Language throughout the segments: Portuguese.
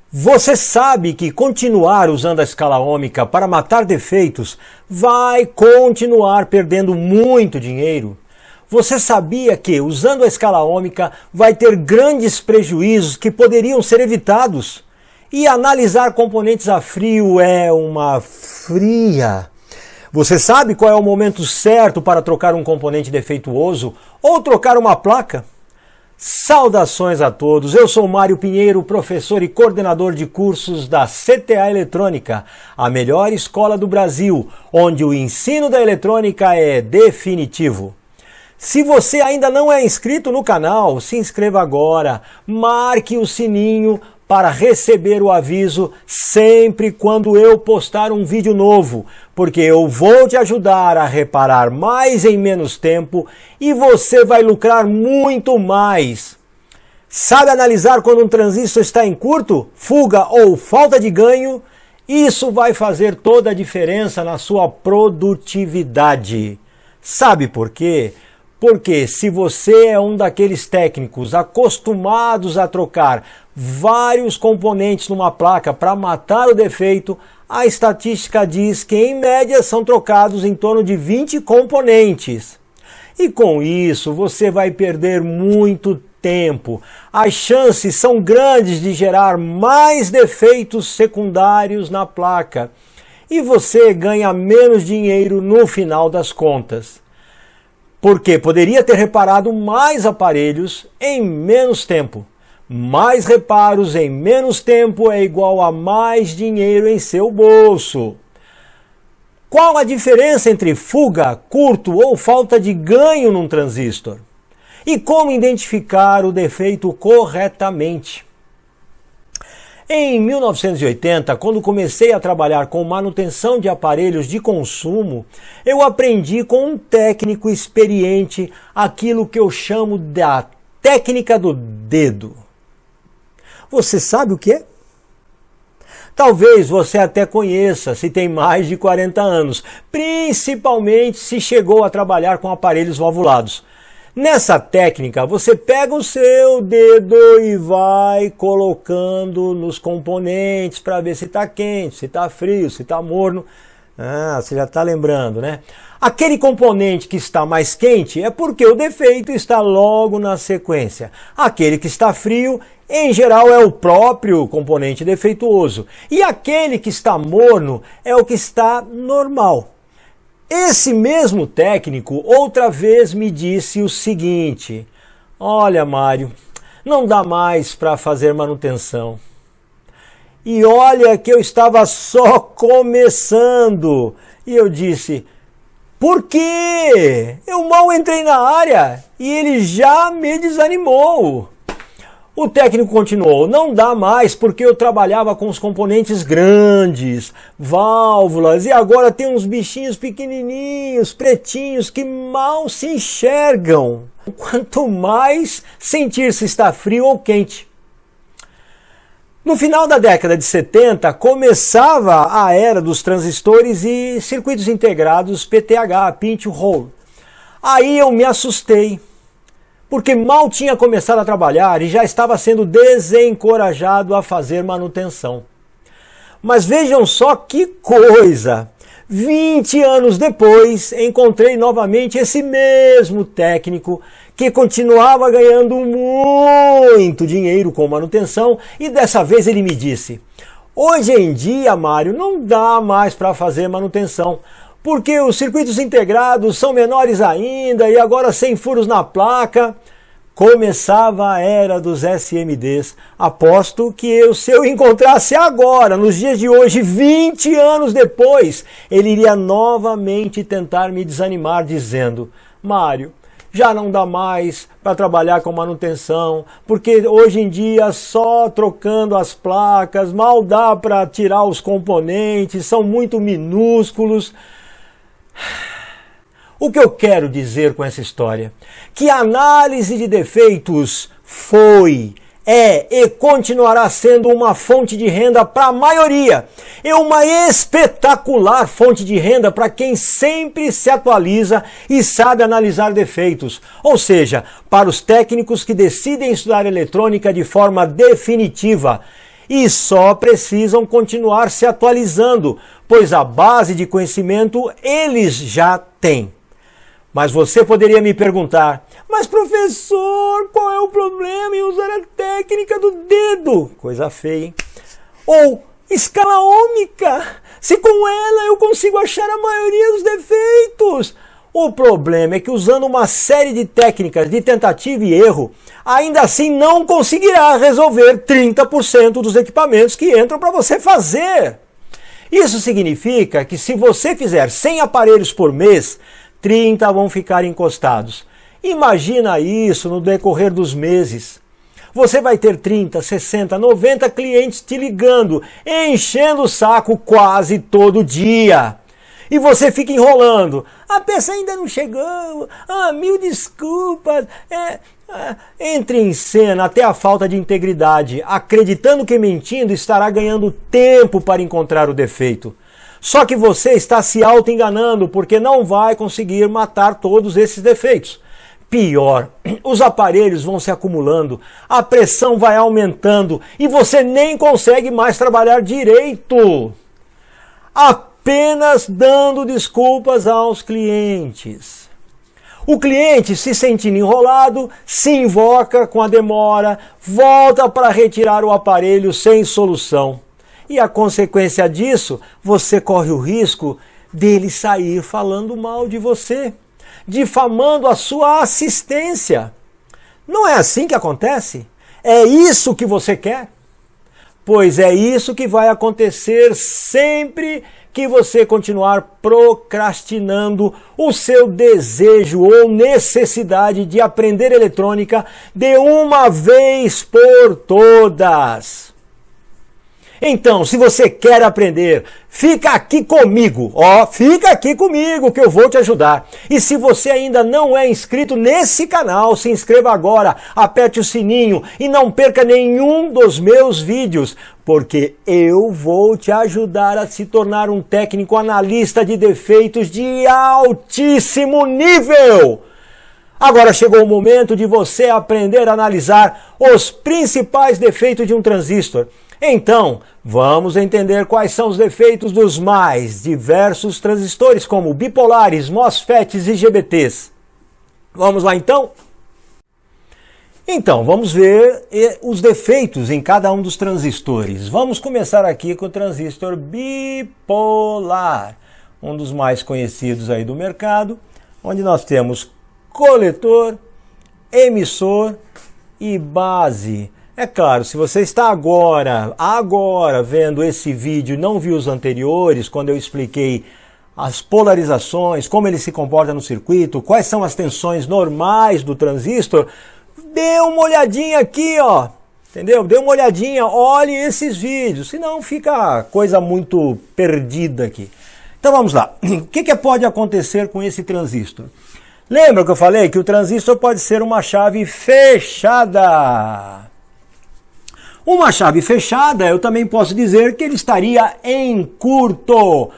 Você sabe que continuar usando a escala ômica para matar defeitos vai continuar perdendo muito dinheiro? Você sabia que, usando a escala ômica, vai ter grandes prejuízos que poderiam ser evitados? E analisar componentes a frio é uma fria. Você sabe qual é o momento certo para trocar um componente defeituoso ou trocar uma placa? Saudações a todos, eu sou Mário Pinheiro, professor e coordenador de cursos da CTA Eletrônica, a melhor escola do Brasil, onde o ensino da eletrônica é definitivo. Se você ainda não é inscrito no canal, se inscreva agora, marque o sininho para receber o aviso sempre quando eu postar um vídeo novo, porque eu vou te ajudar a reparar mais em menos tempo e você vai lucrar muito mais. Sabe analisar quando um transistor está em curto, fuga ou falta de ganho? Isso vai fazer toda a diferença na sua produtividade. Sabe por quê? Porque se você é um daqueles técnicos acostumados a trocar vários componentes numa placa para matar o defeito, a estatística diz que em média são trocados em torno de 20 componentes. E com isso você vai perder muito tempo. As chances são grandes de gerar mais defeitos secundários na placa. E você ganha menos dinheiro no final das contas. Porque poderia ter reparado mais aparelhos em menos tempo. Mais reparos em menos tempo é igual a mais dinheiro em seu bolso. Qual a diferença entre fuga, curto ou falta de ganho num transistor? E como identificar o defeito corretamente? Em 1980, quando comecei a trabalhar com manutenção de aparelhos de consumo, eu aprendi com um técnico experiente aquilo que eu chamo da técnica do dedo. Você sabe o que é? Talvez você até conheça se tem mais de 40 anos, principalmente se chegou a trabalhar com aparelhos valvulados. Nessa técnica, você pega o seu dedo e vai colocando nos componentes para ver se está quente, se está frio, se está morno. Ah, você já está lembrando, né? Aquele componente que está mais quente é porque o defeito está logo na sequência. Aquele que está frio, em geral, é o próprio componente defeituoso. E aquele que está morno é o que está normal. Esse mesmo técnico outra vez me disse o seguinte: olha, Mário, não dá mais para fazer manutenção. E olha que eu estava só começando. E eu disse: por quê? Eu mal entrei na área e ele já me desanimou. O técnico continuou: não dá mais porque eu trabalhava com os componentes grandes, válvulas, e agora tem uns bichinhos pequenininhos, pretinhos, que mal se enxergam. Quanto mais sentir se está frio ou quente. No final da década de 70, começava a era dos transistores e circuitos integrados PTH, Pin-to-Hole. Aí eu me assustei, porque mal tinha começado a trabalhar e já estava sendo desencorajado a fazer manutenção. Mas vejam só que coisa! 20 anos depois, encontrei novamente esse mesmo técnico que continuava ganhando muito dinheiro com manutenção e dessa vez ele me disse: hoje em dia, Mário, não dá mais para fazer manutenção, porque os circuitos integrados são menores ainda e agora sem furos na placa. Começava a era dos SMDs. Aposto que se eu encontrasse agora, nos dias de hoje, 20 anos depois, ele iria novamente tentar me desanimar dizendo: Mário, já não dá mais para trabalhar com manutenção, porque hoje em dia só trocando as placas, mal dá para tirar os componentes, são muito minúsculos. O que eu quero dizer com essa história? Que a análise de defeitos é e continuará sendo uma fonte de renda para a maioria. É uma espetacular fonte de renda para quem sempre se atualiza e sabe analisar defeitos. Ou seja, para os técnicos que decidem estudar eletrônica de forma definitiva. e só precisam continuar se atualizando, pois a base de conhecimento eles já têm. Mas você poderia me perguntar, mas professor, qual é o problema em usar a técnica do dedo? Coisa feia, hein? Ou escala ômica, se com ela eu consigo achar a maioria dos defeitos. O problema é que usando uma série de técnicas de tentativa e erro, ainda assim não conseguirá resolver 30% dos equipamentos que entram para você fazer. Isso significa que se você fizer 100 aparelhos por mês, 30 vão ficar encostados. Imagina isso no decorrer dos meses. Você vai ter 30, 60, 90 clientes te ligando, enchendo o saco quase todo dia. E você fica enrolando. A peça ainda não chegou. Mil desculpas. Entre em cena até a falta de integridade, acreditando que mentindo estará ganhando tempo para encontrar o defeito. Só que você está se auto-enganando porque não vai conseguir matar todos esses defeitos. Pior, os aparelhos vão se acumulando, a pressão vai aumentando e você nem consegue mais trabalhar direito. Apenas dando desculpas aos clientes. O cliente, se sentindo enrolado, se invoca com a demora, volta para retirar o aparelho sem solução. E a consequência disso, você corre o risco dele sair falando mal de você, difamando a sua assistência. Não é assim que acontece? É isso que você quer? Pois é isso que vai acontecer sempre que você continuar procrastinando o seu desejo ou necessidade de aprender eletrônica de uma vez por todas. Então, se você quer aprender, fica aqui comigo, fica aqui comigo que eu vou te ajudar. E se você ainda não é inscrito nesse canal, se inscreva agora, aperte o sininho e não perca nenhum dos meus vídeos, porque eu vou te ajudar a se tornar um técnico analista de defeitos de altíssimo nível. Agora chegou o momento de você aprender a analisar os principais defeitos de um transistor. Então, vamos entender quais são os defeitos dos mais diversos transistores, como bipolares, MOSFETs e GBTs. Vamos lá então? Então, vamos ver os defeitos em cada um dos transistores. Vamos começar aqui com o transistor bipolar, um dos mais conhecidos aí do mercado, onde nós temos coletor, emissor e base. É claro, se você está agora vendo esse vídeo e não viu os anteriores, quando eu expliquei as polarizações, como ele se comporta no circuito, quais são as tensões normais do transistor, dê uma olhadinha aqui, entendeu? Dê uma olhadinha, olhe esses vídeos, senão fica coisa muito perdida aqui. Então vamos lá, o que pode acontecer com esse transistor? Lembra que eu falei que o transistor pode ser uma chave fechada? Uma chave fechada, eu também posso dizer que ele estaria em curto.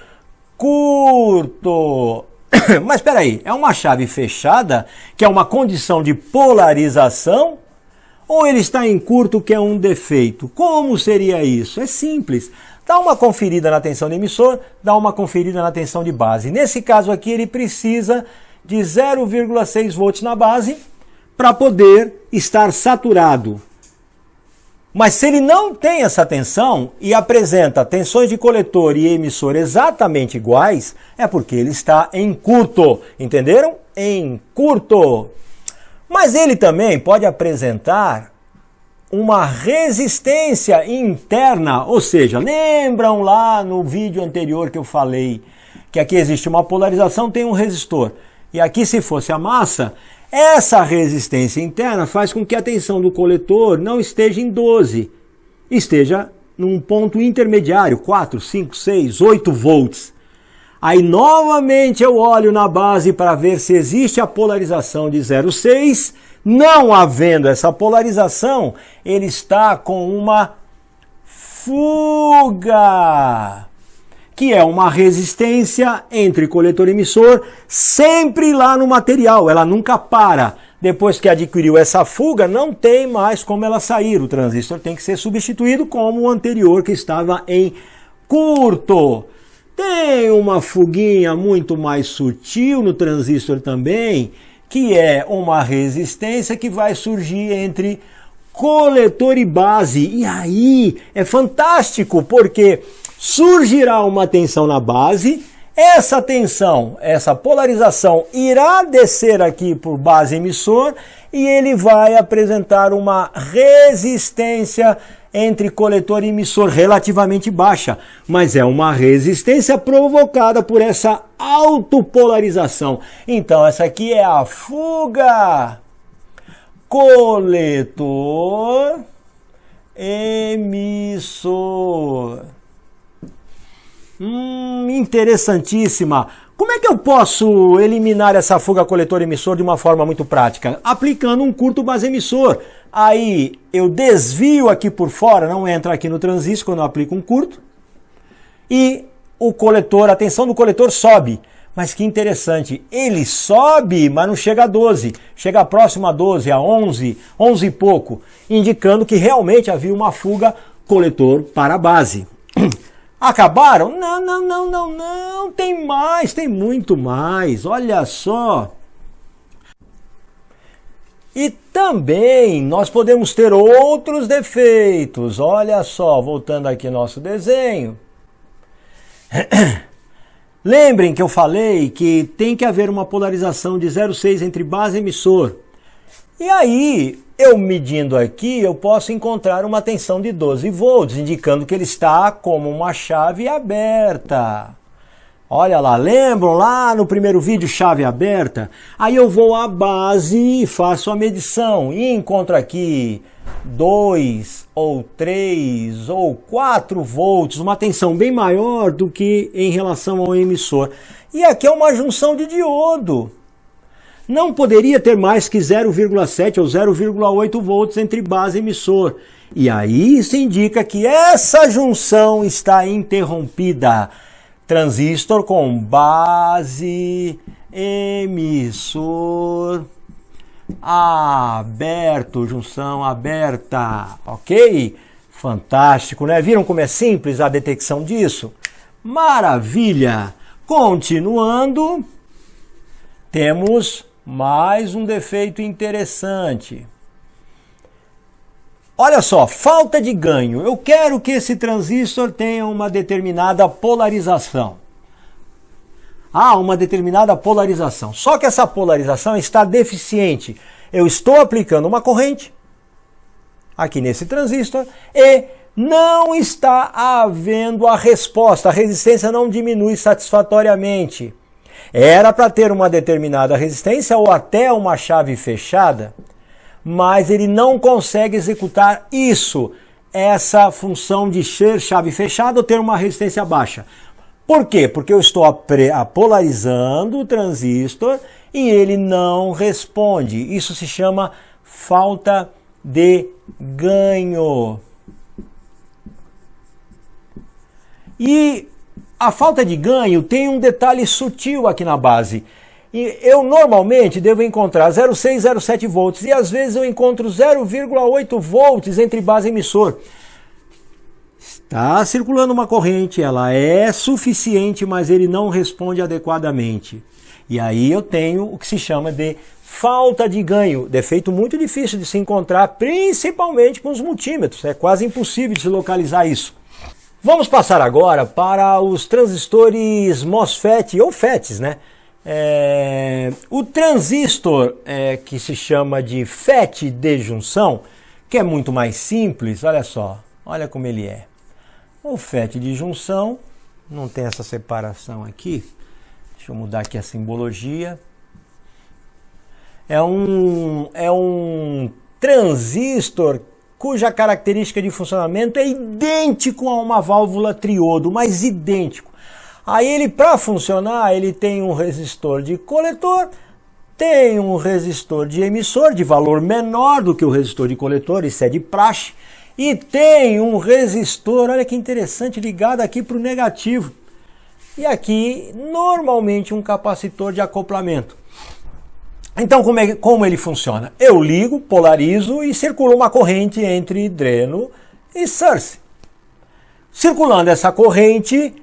Mas espera aí, é uma chave fechada, que é uma condição de polarização, ou ele está em curto, que é um defeito? Como seria isso? É simples. Dá uma conferida na tensão de emissor, dá uma conferida na tensão de base. Nesse caso aqui, ele precisa de 0,6 volts na base para poder estar saturado. Mas se ele não tem essa tensão e apresenta tensões de coletor e emissor exatamente iguais, é porque ele está em curto, entenderam? Em curto. Mas ele também pode apresentar uma resistência interna, ou seja, lembram lá no vídeo anterior que eu falei que aqui existe uma polarização, tem um resistor. E aqui, se fosse a massa, essa resistência interna faz com que a tensão do coletor não esteja em 12, esteja num ponto intermediário, 4, 5, 6, 8 volts. Aí novamente eu olho na base para ver se existe a polarização de 0,6. Não havendo essa polarização, ele está com uma fuga, que é uma resistência entre coletor e emissor, sempre lá no material, ela nunca para. Depois que adquiriu essa fuga, não tem mais como ela sair. O transistor tem que ser substituído como o anterior que estava em curto. Tem uma fuguinha muito mais sutil no transistor também, que é uma resistência que vai surgir entre coletor e base. E aí é fantástico, porque surgirá uma tensão na base, essa tensão, essa polarização irá descer aqui por base emissor e ele vai apresentar uma resistência entre coletor e emissor relativamente baixa, mas é uma resistência provocada por essa autopolarização. Então essa aqui é a fuga coletor emissor. Interessantíssima. Como é que eu posso eliminar essa fuga coletor-emissor de uma forma muito prática? Aplicando um curto base-emissor. Aí eu desvio aqui por fora, não entra aqui no transistor quando eu aplico um curto. E o coletor, a tensão do coletor sobe. Mas que interessante, ele sobe, mas não chega a 12. Chega próximo a 12, a 11, 11 e pouco. Indicando que realmente havia uma fuga coletor para a base. Acabaram? Não, tem mais, tem muito mais, olha só. E também nós podemos ter outros defeitos, olha só, voltando aqui ao nosso desenho. Lembrem que eu falei que tem que haver uma polarização de 0,6 entre base e emissor. E aí, eu medindo aqui, eu posso encontrar uma tensão de 12 volts, indicando que ele está como uma chave aberta. Olha lá, lembram lá no primeiro vídeo, chave aberta? Aí eu vou à base e faço a medição e encontro aqui 2 ou 3 ou 4 volts, uma tensão bem maior do que em relação ao emissor. E aqui é uma junção de diodo. Não poderia ter mais que 0,7 ou 0,8 volts entre base e emissor. E aí isso indica que essa junção está interrompida. Transistor com base, emissor, aberto, junção aberta, ok? Fantástico, né? Viram como é simples a detecção disso? Maravilha! Continuando, temos mais um defeito interessante. Olha só, falta de ganho. Eu quero que esse transistor tenha uma determinada polarização. Uma determinada polarização. Só que essa polarização está deficiente. Eu estou aplicando uma corrente aqui nesse transistor e não está havendo a resposta. A resistência não diminui satisfatoriamente. Era para ter uma determinada resistência ou até uma chave fechada, mas ele não consegue executar isso, essa função de ser chave fechada ou ter uma resistência baixa. Por quê? Porque eu estou polarizando o transistor e ele não responde. Isso se chama falta de ganho. E a falta de ganho tem um detalhe sutil aqui na base. Eu normalmente devo encontrar 0,6, 0,7 volts e às vezes eu encontro 0,8 volts entre base e emissor. Está circulando uma corrente, ela é suficiente, mas ele não responde adequadamente. E aí eu tenho o que se chama de falta de ganho, defeito muito difícil de se encontrar, principalmente com os multímetros. É quase impossível de se localizar isso. Vamos passar agora para os transistores MOSFET ou FETs, né? O transistor que se chama de FET de junção, que é muito mais simples, olha só, olha como ele é. O FET de junção, não tem essa separação aqui, deixa eu mudar aqui a simbologia. É um transistor cuja característica de funcionamento é idêntico a uma válvula triodo, mas idêntico. Aí ele, para funcionar, ele tem um resistor de coletor, tem um resistor de emissor de valor menor do que o resistor de coletor, isso é de praxe, e tem um resistor, olha que interessante, ligado aqui para o negativo. E aqui, normalmente, um capacitor de acoplamento. Então, como ele funciona? Eu ligo, polarizo e circula uma corrente entre dreno e source. Circulando essa corrente,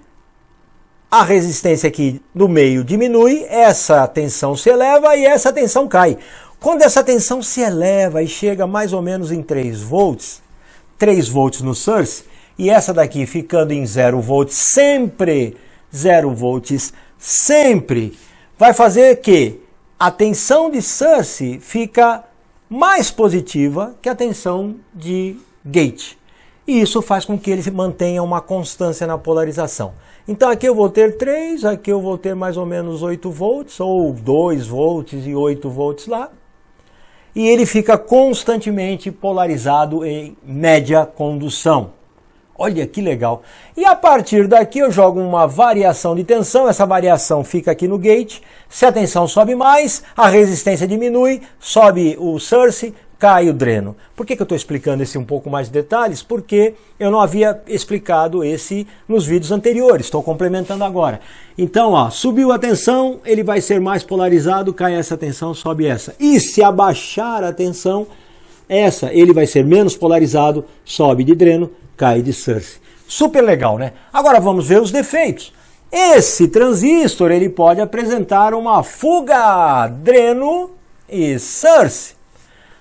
a resistência aqui no meio diminui, essa tensão se eleva e essa tensão cai. Quando essa tensão se eleva e chega mais ou menos em 3 volts no source, e essa daqui ficando em 0 volts sempre, 0 volts sempre, vai fazer que a tensão de source fica mais positiva que a tensão de gate. E isso faz com que ele mantenha uma constância na polarização. Então aqui eu vou ter 3, aqui eu vou ter mais ou menos 8 volts, ou 2 volts e 8 volts lá. E ele fica constantemente polarizado em média condução. Olha que legal. E a partir daqui eu jogo uma variação de tensão, essa variação fica aqui no gate. Se a tensão sobe mais, a resistência diminui, sobe o source, cai o dreno. Por que eu estou explicando esse um pouco mais de detalhes? Porque eu não havia explicado esse nos vídeos anteriores, estou complementando agora. Então, ó, subiu a tensão, ele vai ser mais polarizado, cai essa tensão, sobe essa. E se abaixar a tensão, essa, ele vai ser menos polarizado, sobe de dreno, cai de source. Super legal, né? Agora vamos ver os defeitos. Esse transistor, ele pode apresentar uma fuga dreno e source.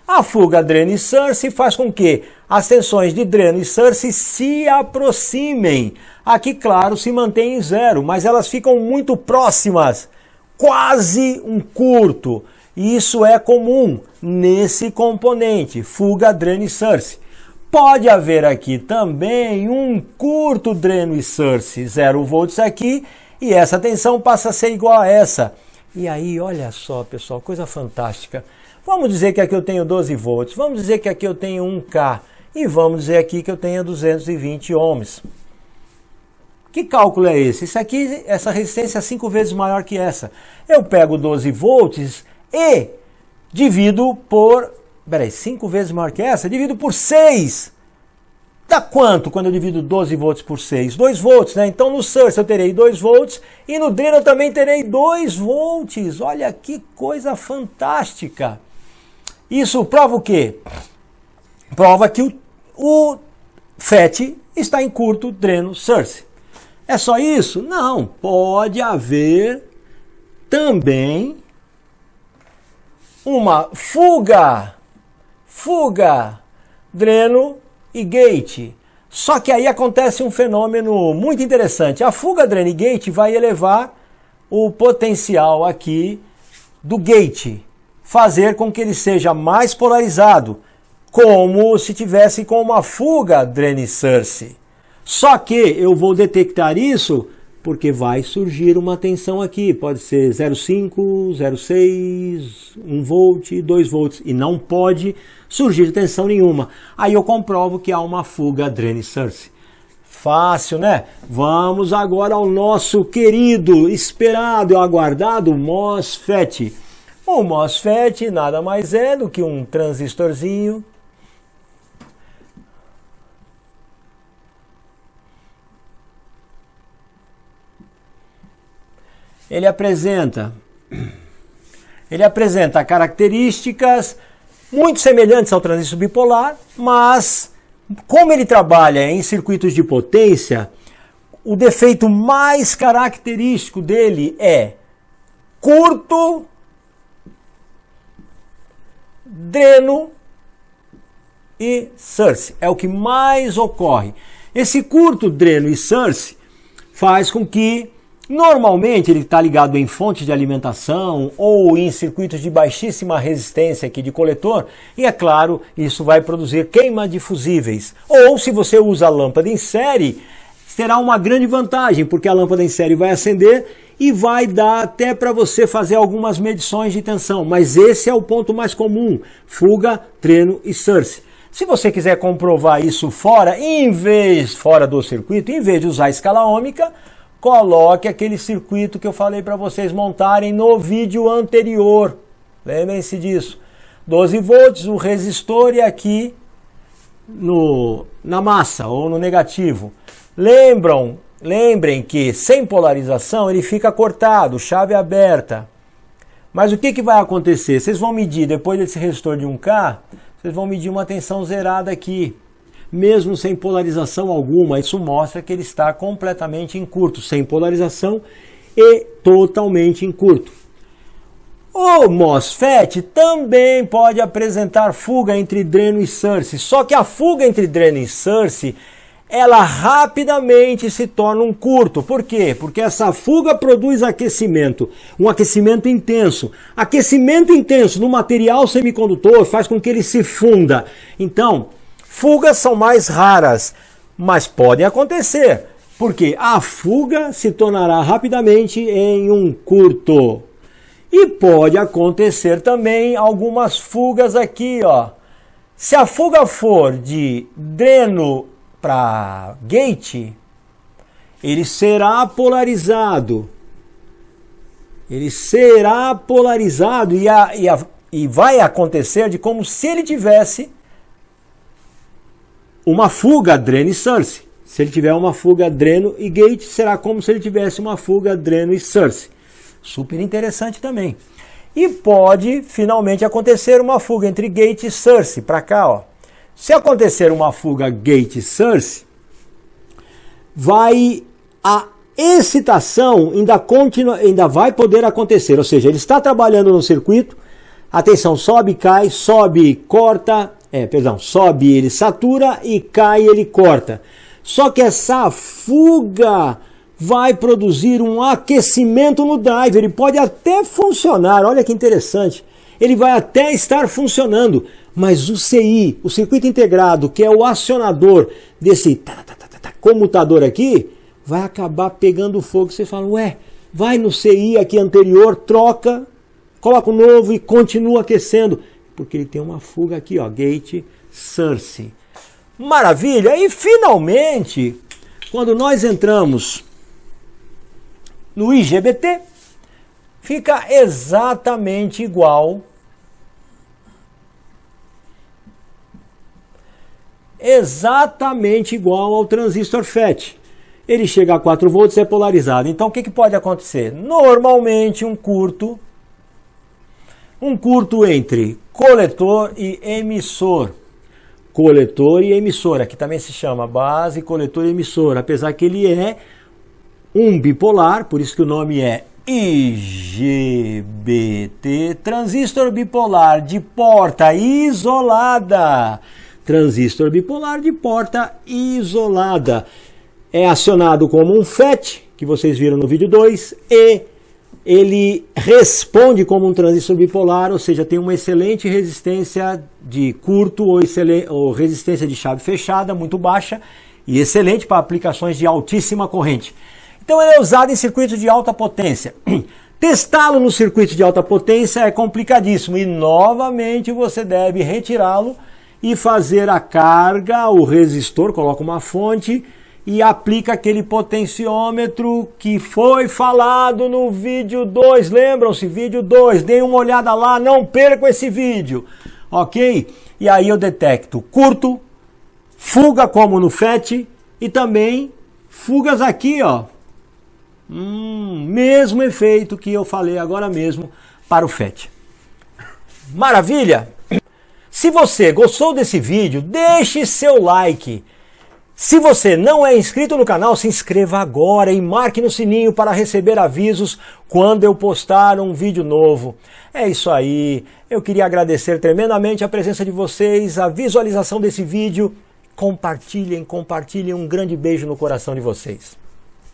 A fuga dreno e source faz com que as tensões de dreno e source se aproximem. Aqui, claro, se mantém em 0, mas elas ficam muito próximas, quase um curto. E isso é comum nesse componente, fuga dreno e source. Pode haver aqui também um curto dreno e source, 0 volts aqui, e essa tensão passa a ser igual a essa. E aí, olha só, pessoal, coisa fantástica. Vamos dizer que aqui eu tenho 12 volts, vamos dizer que aqui eu tenho 1K, e vamos dizer aqui que eu tenho 220 ohms. Que cálculo é esse? Isso aqui, essa resistência é 5 vezes maior que essa. Eu pego 12 volts e divido por... Peraí, 5 vezes maior que essa? Divido por 6. Dá quanto quando eu divido 12 volts por 6? 2 volts, né? Então no source eu terei 2 volts e no dreno eu também terei 2 volts. Olha que coisa fantástica. Isso prova o quê? Prova que o FET está em curto dreno source. É só isso? Não. Pode haver também uma fuga dreno e gate. Só que aí acontece um fenômeno muito interessante. A fuga dreno e gate vai elevar o potencial aqui do gate, fazer com que ele seja mais polarizado, como se tivesse com uma fuga dreno e source. Só que eu vou detectar isso porque vai surgir uma tensão aqui, pode ser 0,5, 0,6, 1 volt, 2 volts, e não pode surgir tensão nenhuma. Aí eu comprovo que há uma fuga dreno e source. Fácil, né? Vamos agora ao nosso querido, esperado e aguardado MOSFET. O MOSFET nada mais é do que um transistorzinho ele apresenta características muito semelhantes ao transistor bipolar, mas como ele trabalha em circuitos de potência, o defeito mais característico dele é curto dreno e source. É o que mais ocorre. Esse curto dreno e source faz com que normalmente ele está ligado em fontes de alimentação ou em circuitos de baixíssima resistência aqui de coletor, e é claro, isso vai produzir queima de fusíveis. Ou se você usa a lâmpada em série, terá uma grande vantagem, porque a lâmpada em série vai acender e vai dar até para você fazer algumas medições de tensão, mas esse é o ponto mais comum, fuga, dreno e source. Se você quiser comprovar isso fora do circuito, em vez de usar a escala ômica, coloque aquele circuito que eu falei para vocês montarem no vídeo anterior. Lembrem-se disso. 12 volts, o resistor e aqui na massa ou no negativo. Lembrem que sem polarização ele fica cortado, chave aberta. Mas o que vai acontecer? Vocês vão medir, depois desse resistor de 1K, vocês vão medir uma tensão zerada aqui. Mesmo sem polarização alguma, isso mostra que ele está completamente em curto, sem polarização e totalmente em curto. O MOSFET também pode apresentar fuga entre dreno e source, só que a fuga entre dreno e source, ela rapidamente se torna um curto. Por quê? Porque essa fuga produz aquecimento, um aquecimento intenso. Aquecimento intenso no material semicondutor faz com que ele se funda. Então, fugas são mais raras, mas podem acontecer, porque a fuga se tornará rapidamente em um curto. E pode acontecer também algumas fugas aqui, ó. Se a fuga for de dreno para gate, ele será polarizado. Ele será polarizado e vai acontecer de como se ele tivesse uma fuga dreno e source. Se ele tiver uma fuga dreno e gate, será como se ele tivesse uma fuga dreno e source. Super interessante também. E pode finalmente acontecer uma fuga entre gate e source, para cá, ó. Se acontecer uma fuga gate e source, a excitação ainda vai poder acontecer, ou seja, ele está trabalhando no circuito, a tensão sobe, cai, sobe, corta, sobe, ele satura e cai, ele corta. Só que essa fuga vai produzir um aquecimento no driver, ele pode até funcionar, olha que interessante, ele vai até estar funcionando, mas o CI, o circuito integrado, que é o acionador desse comutador aqui, vai acabar pegando fogo. Você fala, ué, vai no CI aqui anterior, troca, coloca o novo e continua aquecendo, porque ele tem uma fuga aqui, ó, gate source. Maravilha! E finalmente, quando nós entramos no IGBT, fica exatamente igual ao transistor FET. Ele chega a 4 volts e é polarizado. Então o que pode acontecer? Normalmente um curto entre coletor e emissor. Coletor e emissor, aqui também se chama base, coletor e emissor, apesar que ele é um bipolar, por isso que o nome é IGBT, transistor bipolar de porta isolada. Transistor bipolar de porta isolada. É acionado como um FET, que vocês viram no vídeo 2, e ele responde como um transistor bipolar, ou seja, tem uma excelente resistência de curto ou resistência de chave fechada, muito baixa, e excelente para aplicações de altíssima corrente. Então ele é usado em circuitos de alta potência. Testá-lo no circuito de alta potência é complicadíssimo, e novamente você deve retirá-lo e fazer a carga, o resistor, coloca uma fonte e aplica aquele potenciômetro que foi falado no vídeo 2. Lembram-se? Vídeo 2. Deem uma olhada lá, não percam esse vídeo. Ok? E aí eu detecto curto, fuga como no FET e também fugas aqui, ó. Mesmo efeito que eu falei agora mesmo para o FET. Maravilha? Se você gostou desse vídeo, deixe seu like. Se você não é inscrito no canal, se inscreva agora e marque no sininho para receber avisos quando eu postar um vídeo novo. É isso aí. Eu queria agradecer tremendamente a presença de vocês, a visualização desse vídeo. Compartilhem. Um grande beijo no coração de vocês.